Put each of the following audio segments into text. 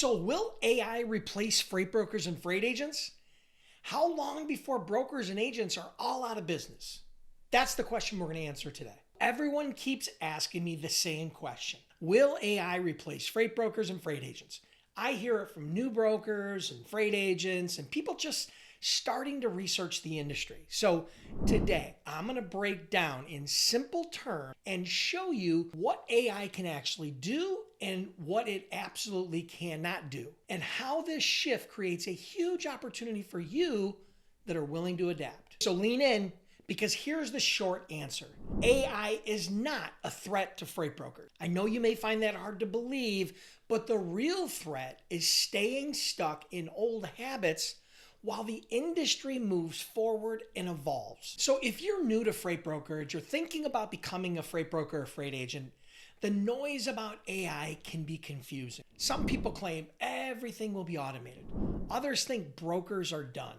So will AI replace freight brokers and freight agents? How long before brokers and agents are all out of business? That's the question we're going to answer today. Everyone keeps asking me the same question. Will AI replace freight brokers and freight agents? I hear it from new brokers and freight agents and people just starting to research the industry. So today I'm going to break down in simple terms and show you what AI can actually do and what it absolutely cannot do, and how this shift creates a huge opportunity for you that are willing to adapt. So lean in, because here's the short answer. AI is not a threat to freight brokers. I know you may find that hard to believe, but the real threat is staying stuck in old habits while the industry moves forward and evolves. So if you're new to freight brokerage or thinking about becoming a freight broker or freight agent, the noise about AI can be confusing. Some people claim everything will be automated. Others think brokers are done.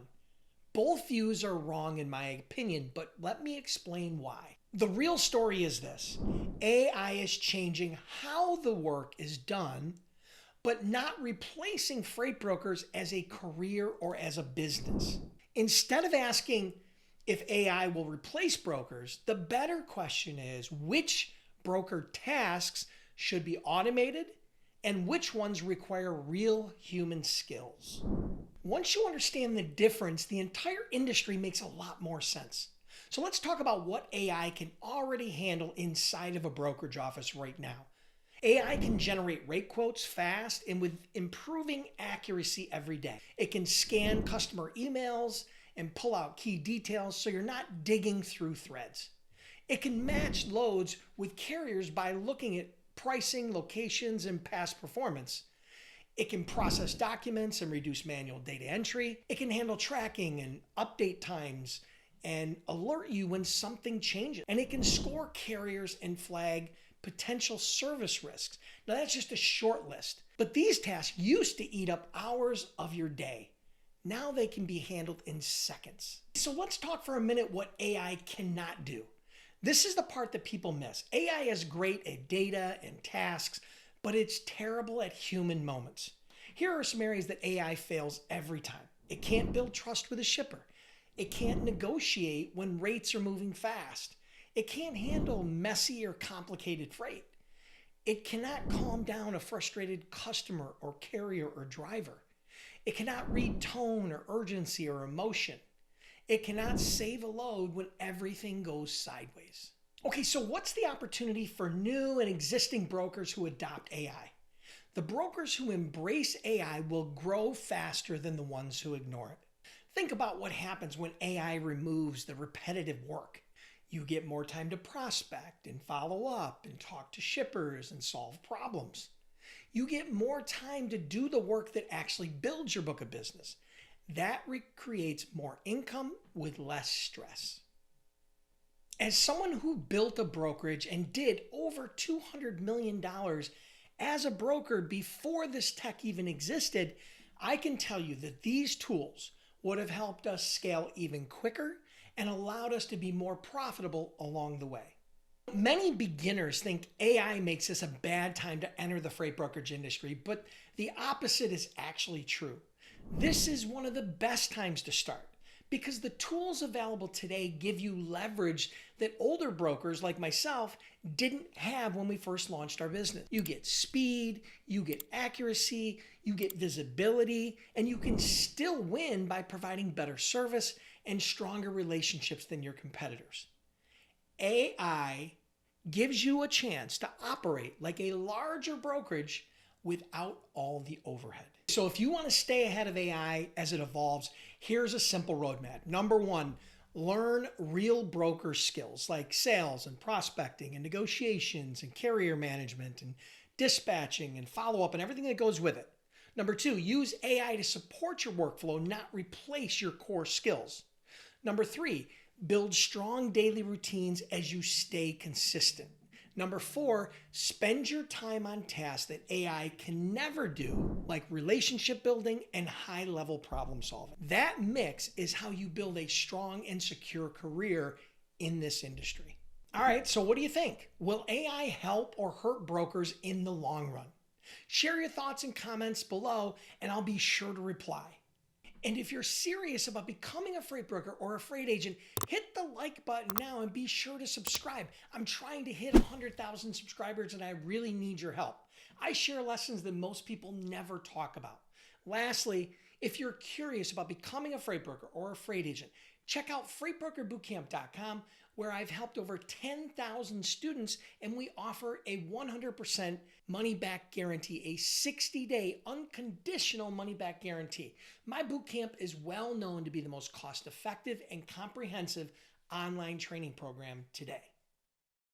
Both views are wrong in my opinion, but let me explain why. The real story is this: AI is changing how the work is done, but not replacing freight brokers as a career or as a business. Instead of asking if AI will replace brokers, the better question is which broker tasks should be automated and which ones require real human skills. Once you understand the difference, the entire industry makes a lot more sense. So let's talk about what AI can already handle inside of a brokerage office right now. AI can generate rate quotes fast and with improving accuracy every day. It can scan customer emails and pull out key details so you're not digging through threads. It can match loads with carriers by looking at pricing, locations, and past performance. It can process documents and reduce manual data entry. It can handle tracking and update times and alert you when something changes. And it can score carriers and flag potential service risks. Now that's just a short list, but these tasks used to eat up hours of your day. Now they can be handled in seconds. So let's talk for a minute what AI cannot do. This is the part that people miss. AI is great at data and tasks, but it's terrible at human moments. Here are some areas that AI fails every time. It can't build trust with a shipper. It can't negotiate when rates are moving fast. It can't handle messy or complicated freight. It cannot calm down a frustrated customer or carrier or driver. It cannot read tone or urgency or emotion. It cannot save a load when everything goes sideways. Okay, so what's the opportunity for new and existing brokers who adopt AI? The brokers who embrace AI will grow faster than the ones who ignore it. Think about what happens when AI removes the repetitive work. You get more time to prospect and follow up and talk to shippers and solve problems. You get more time to do the work that actually builds your book of business. That creates more income with less stress. As someone who built a brokerage and did over $200 million as a broker before this tech even existed, I can tell you that these tools would have helped us scale even quicker and allowed us to be more profitable along the way. Many beginners think AI makes this a bad time to enter the freight brokerage industry, but the opposite is actually true. This is one of the best times to start because the tools available today give you leverage that older brokers like myself didn't have when we first launched our business. You get speed, you get accuracy, you get visibility, and you can still win by providing better service and stronger relationships than your competitors. AI gives you a chance to operate like a larger brokerage without all the overhead. So if you want to stay ahead of AI as it evolves, here's a simple roadmap. Number one, learn real broker skills like sales and prospecting and negotiations and carrier management and dispatching and follow-up and everything that goes with it. Number two, use AI to support your workflow, not replace your core skills. Number three, build strong daily routines as you stay consistent. Number four, spend your time on tasks that AI can never do, like relationship building and high-level problem solving. That mix is how you build a strong and secure career in this industry. All right, so what do you think? Will AI help or hurt brokers in the long run? Share your thoughts and comments below, and I'll be sure to reply. And if you're serious about becoming a freight broker or a freight agent, hit the like button now and be sure to subscribe. I'm trying to hit 100,000 subscribers and I really need your help. I share lessons that most people never talk about. Lastly, if you're curious about becoming a freight broker or a freight agent, check out freightbrokerbootcamp.com, where I've helped over 10,000 students, and we offer a 100% money-back guarantee, a 60-day unconditional money-back guarantee. My bootcamp is well known to be the most cost-effective and comprehensive online training program today.